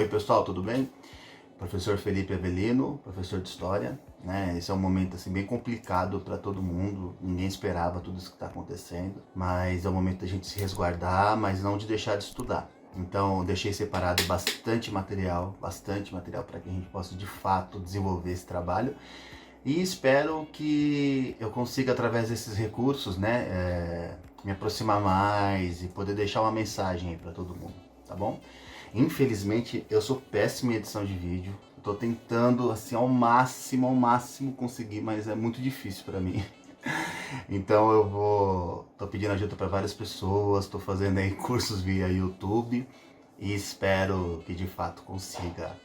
Oi pessoal, tudo bem? Professor Felipe Avelino, professor de História, né? Esse é um momento assim bem complicado para todo mundo, ninguém esperava tudo isso que está acontecendo, mas é o momento da gente se resguardar, mas não de deixar de estudar. Então, eu deixei separado bastante material para que a gente possa de fato desenvolver esse trabalho e espero que eu consiga, através desses recursos, né, me aproximar mais e poder deixar uma mensagem aí para todo mundo, tá bom? Infelizmente, eu sou péssimo em edição de vídeo. Estou tentando, assim, ao máximo conseguir, mas é muito difícil para mim. Então tô pedindo ajuda para várias pessoas, estou fazendo aí cursos via YouTube e espero que de fato consiga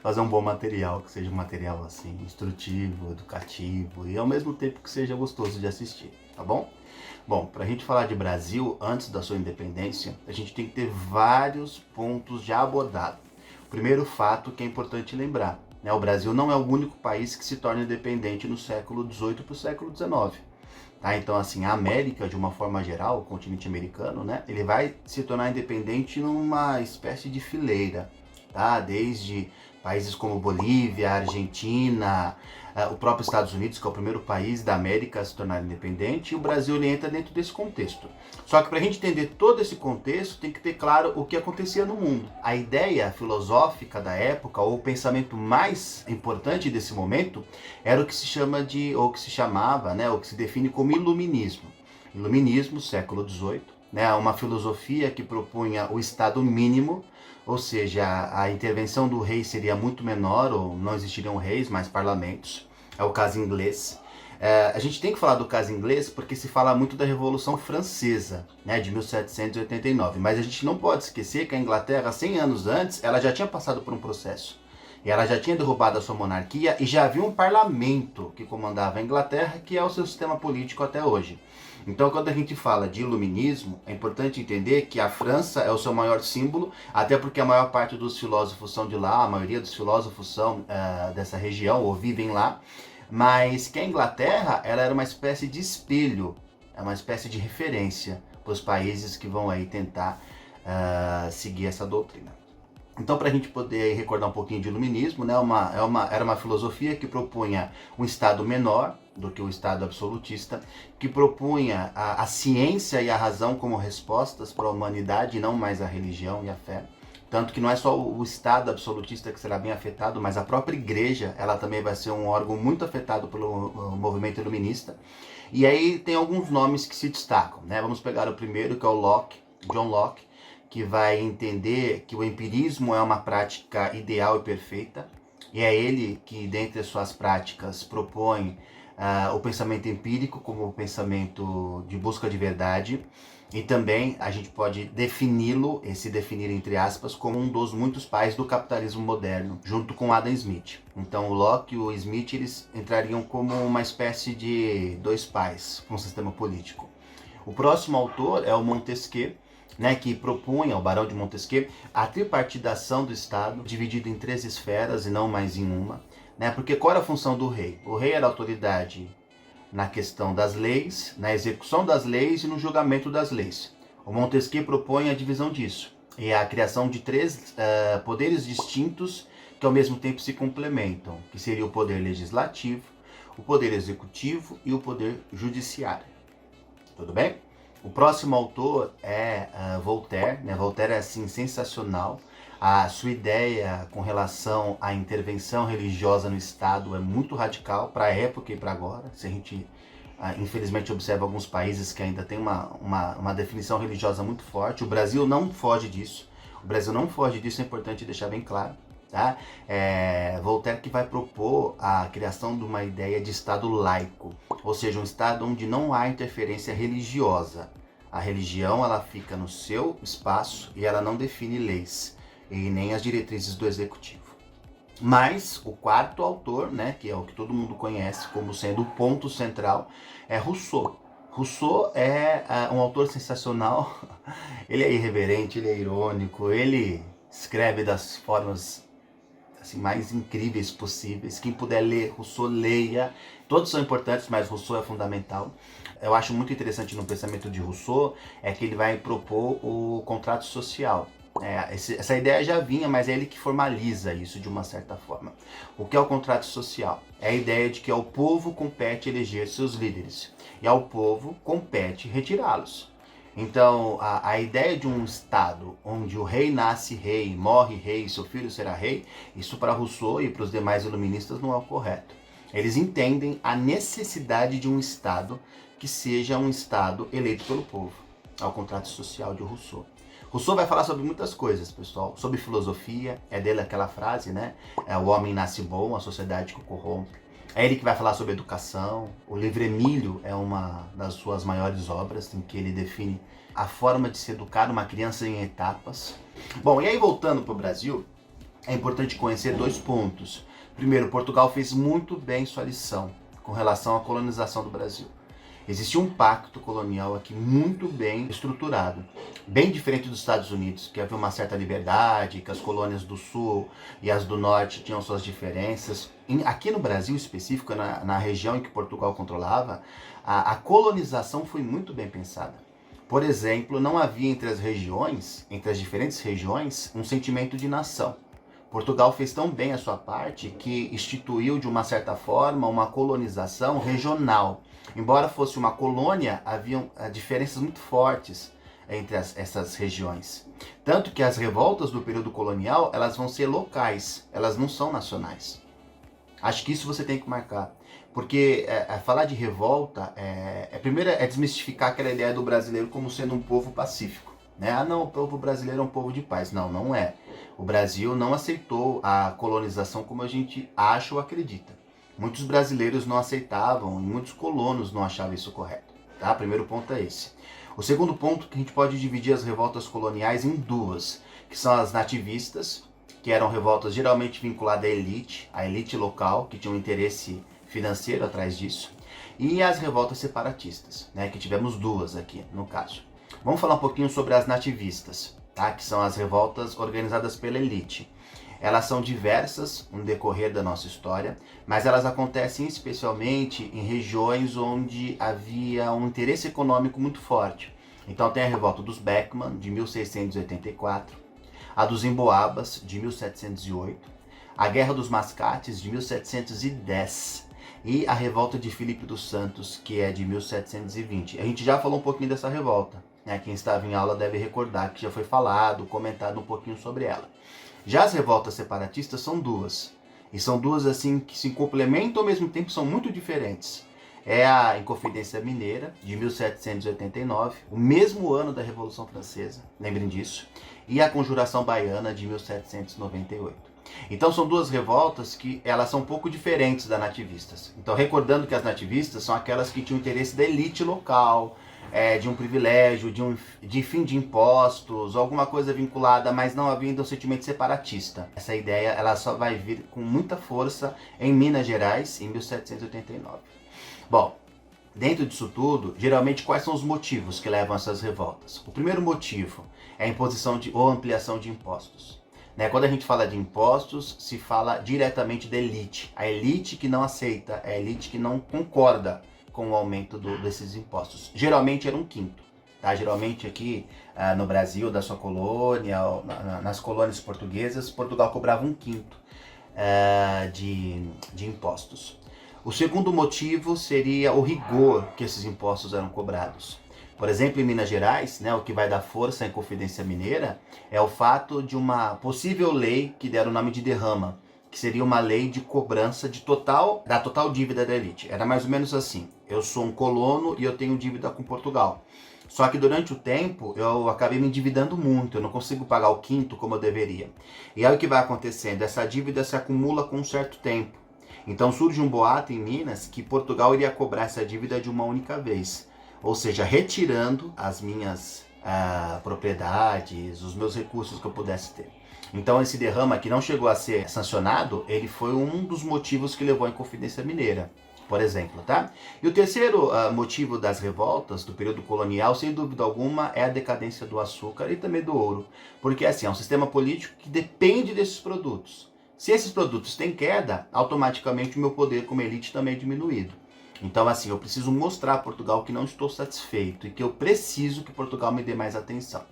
fazer um bom material, que seja um material assim instrutivo, educativo e ao mesmo tempo que seja gostoso de assistir, tá bom? Bom, para a gente falar de Brasil antes da sua independência, a gente tem que ter vários pontos já abordados. O primeiro fato que é importante lembrar, né? O Brasil não é o único país que se torna independente no século XVIII para o século XIX. Tá? Então, assim, a América, de uma forma geral, o continente americano, né? Ele vai se tornar independente numa espécie de fileira, tá? Desde países como Bolívia, Argentina, o próprio Estados Unidos, que é o primeiro país da América a se tornar independente, e o Brasil ele entra dentro desse contexto. Só que para a gente entender todo esse contexto, tem que ter claro o que acontecia no mundo. A ideia filosófica da época, ou o pensamento mais importante desse momento, era o que se chama de, ou que se chamava, né, ou que se define como iluminismo. Iluminismo, século XVIII, né, uma filosofia que propunha o Estado mínimo, ou seja, a intervenção do rei seria muito menor, ou não existiriam reis, mas parlamentos. É o caso inglês. A gente tem que falar do caso inglês porque se fala muito da Revolução Francesa, né, de 1789, mas a gente não pode esquecer que a Inglaterra, 100 anos antes, ela já tinha passado por um processo. E ela já tinha derrubado a sua monarquia e já havia um parlamento que comandava a Inglaterra, que é o seu sistema político até hoje. Então, quando a gente fala de iluminismo, é importante entender que a França é o seu maior símbolo, até porque a maior parte dos filósofos são de lá, a maioria dos filósofos são dessa região ou vivem lá, mas que a Inglaterra ela era uma espécie de espelho, é uma espécie de referência para os países que vão aí tentar seguir essa doutrina. Então, para a gente poder recordar um pouquinho de iluminismo, né, era uma filosofia que propunha um Estado menor do que o Estado absolutista, que propunha a ciência e a razão como respostas para a humanidade e não mais a religião e a fé. Tanto que não é só o Estado absolutista que será bem afetado, mas a própria igreja, ela também vai ser um órgão muito afetado pelo movimento iluminista. E aí tem alguns nomes que se destacam, né? Vamos pegar o primeiro, que é o Locke, John Locke, que vai entender que o empirismo é uma prática ideal e perfeita, e é ele que, dentre as suas práticas, propõe o pensamento empírico como o pensamento de busca de verdade, e também a gente pode defini-lo, esse definir entre aspas, como um dos muitos pais do capitalismo moderno, junto com Adam Smith. Então o Locke e o Smith eles entrariam como uma espécie de dois pais para um sistema político. O próximo autor é o Montesquieu, né, que propunha, o Barão de Montesquieu, a tripartidação do Estado, dividido em 3 esferas e não mais em uma. Né, porque qual era a função do rei? O rei era a autoridade na questão das leis, na execução das leis e no julgamento das leis. O Montesquieu propõe a divisão disso, e a criação de 3 poderes distintos que ao mesmo tempo se complementam, que seria o poder legislativo, o poder executivo e o poder judiciário. Tudo bem? O próximo autor é Voltaire, né? Voltaire é assim sensacional. A sua ideia com relação à intervenção religiosa no Estado é muito radical para a época e para agora. Se a gente, infelizmente, observa alguns países que ainda tem uma definição religiosa muito forte, o Brasil não foge disso. O Brasil não foge disso, é importante deixar bem claro. Tá? Voltaire que vai propor a criação de uma ideia de Estado laico, ou seja, um Estado onde não há interferência religiosa. A religião ela fica no seu espaço e ela não define leis e nem as diretrizes do executivo. Mas o quarto autor, né, que é o que todo mundo conhece como sendo o ponto central, é Rousseau. Rousseau é um autor sensacional, ele é irreverente, ele é irônico, ele escreve das formas assim, mais incríveis possíveis. Quem puder ler Rousseau, leia. Todos são importantes, mas Rousseau é fundamental. Eu acho muito interessante no pensamento de Rousseau é que ele vai propor o contrato social. Essa ideia já vinha, mas é ele que formaliza isso de uma certa forma. O que é o contrato social? É a ideia de que ao povo compete eleger seus líderes e ao povo compete retirá-los. Então, a ideia de um Estado onde o rei nasce rei, morre rei e seu filho será rei, isso para Rousseau e para os demais iluministas não é o correto. Eles entendem a necessidade de um Estado que seja um Estado eleito pelo povo, ao contrato social de Rousseau. Rousseau vai falar sobre muitas coisas, pessoal, sobre filosofia, é dele aquela frase, né? O homem nasce bom, a sociedade que o corrompe. É ele que vai falar sobre educação. O livro Emílio é uma das suas maiores obras, em que ele define a forma de se educar uma criança em etapas. Bom, e aí voltando para o Brasil, é importante conhecer 2 pontos. Primeiro, Portugal fez muito bem sua lição com relação à colonização do Brasil. Existia um pacto colonial aqui muito bem estruturado, bem diferente dos Estados Unidos, que havia uma certa liberdade, que as colônias do Sul e as do Norte tinham suas diferenças. Aqui no Brasil específico, na região em que Portugal controlava, a colonização foi muito bem pensada. Por exemplo, não havia entre as diferentes regiões, um sentimento de nação. Portugal fez tão bem a sua parte que instituiu, de uma certa forma, uma colonização regional. Embora fosse uma colônia, haviam diferenças muito fortes entre essas regiões. Tanto que as revoltas do período colonial, elas vão ser locais, elas não são nacionais. Acho que isso você tem que marcar. Porque falar de revolta, primeiro é desmistificar aquela ideia do brasileiro como sendo um povo pacífico. Né? Ah não, o povo brasileiro é um povo de paz. Não, não é. O Brasil não aceitou a colonização como a gente acha ou acredita. Muitos brasileiros não aceitavam e muitos colonos não achavam isso correto. Tá? Primeiro ponto é esse. O segundo ponto é que a gente pode dividir as revoltas coloniais em 2, que são as nativistas, que eram revoltas geralmente vinculadas à elite local, que tinha um interesse financeiro atrás disso, e as revoltas separatistas, né, que tivemos 2 aqui no caso. Vamos falar um pouquinho sobre as nativistas, tá, que são as revoltas organizadas pela elite. Elas são diversas no decorrer da nossa história, mas elas acontecem especialmente em regiões onde havia um interesse econômico muito forte. Então tem a revolta dos Beckman, de 1684, a dos Emboabas, de 1708, a Guerra dos Mascates, de 1710, e a revolta de Filipe dos Santos, que é de 1720. A gente já falou um pouquinho dessa revolta, né? Quem estava em aula deve recordar que já foi falado, comentado um pouquinho sobre ela. Já as revoltas separatistas são 2, e são 2 assim que se complementam ao mesmo tempo, são muito diferentes. É a Inconfidência Mineira, de 1789, o mesmo ano da Revolução Francesa, lembrem disso, e a Conjuração Baiana, de 1798. Então são 2 revoltas que elas são um pouco diferentes das nativistas. Então recordando que as nativistas são aquelas que tinham interesse da elite local, de um privilégio, de fim de impostos, alguma coisa vinculada, mas não havendo um sentimento separatista. Essa ideia ela só vai vir com muita força em Minas Gerais, em 1789. Bom, dentro disso tudo, geralmente quais são os motivos que levam a essas revoltas? O primeiro motivo é a imposição ou ampliação de impostos. Né? Quando a gente fala de impostos, se fala diretamente da elite. A elite que não aceita, a elite que não concorda com o aumento desses impostos. Geralmente era 1/5. Tá? Geralmente aqui no Brasil, da sua colônia, nas colônias portuguesas, Portugal cobrava 1/5 de impostos. O segundo motivo seria o rigor que esses impostos eram cobrados. Por exemplo, em Minas Gerais, né, o que vai dar força à Inconfidência Mineira é o fato de uma possível lei que deram o nome de derrama, que seria uma lei de cobrança da total dívida da elite. Era mais ou menos assim: eu sou um colono e eu tenho dívida com Portugal. Só que durante o tempo eu acabei me endividando muito, eu não consigo pagar o 1/5 como eu deveria. E aí o que vai acontecendo? Essa dívida se acumula com um certo tempo. Então surge um boato em Minas que Portugal iria cobrar essa dívida de uma única vez. Ou seja, retirando as minhas propriedades, os meus recursos que eu pudesse ter. Então esse derrama que não chegou a ser sancionado, ele foi um dos motivos que levou à Inconfidência Mineira, por exemplo, tá? E o terceiro motivo das revoltas do período colonial, sem dúvida alguma, é a decadência do açúcar e também do ouro. Porque assim, é um sistema político que depende desses produtos. Se esses produtos têm queda, automaticamente o meu poder como elite também é diminuído. Então assim, eu preciso mostrar a Portugal que não estou satisfeito e que eu preciso que Portugal me dê mais atenção.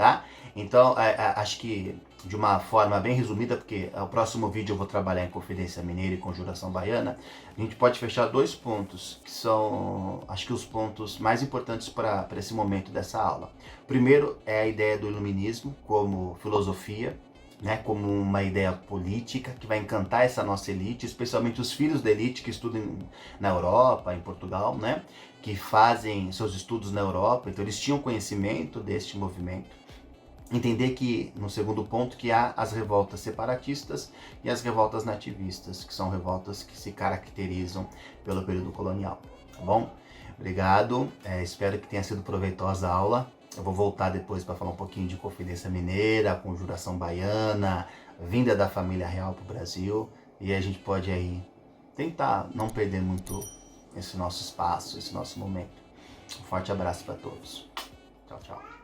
tá? Então, acho que de uma forma bem resumida, porque o próximo vídeo eu vou trabalhar em Confidência Mineira e Conjuração Baiana, a gente pode fechar 2 pontos, que são, acho que os pontos mais importantes para esse momento dessa aula. Primeiro é a ideia do iluminismo como filosofia, né, como uma ideia política que vai encantar essa nossa elite, especialmente os filhos da elite que estudam na Europa, em Portugal, né, que fazem seus estudos na Europa, então eles tinham conhecimento deste movimento. Entender que, no segundo ponto, que há as revoltas separatistas e as revoltas nativistas, que são revoltas que se caracterizam pelo período colonial, tá bom? Obrigado, espero que tenha sido proveitosa a aula. Eu vou voltar depois para falar um pouquinho de Confidência Mineira, Conjuração Baiana, vinda da família real para o Brasil, e a gente pode aí tentar não perder muito esse nosso espaço, esse nosso momento. Um forte abraço para todos. Tchau, tchau.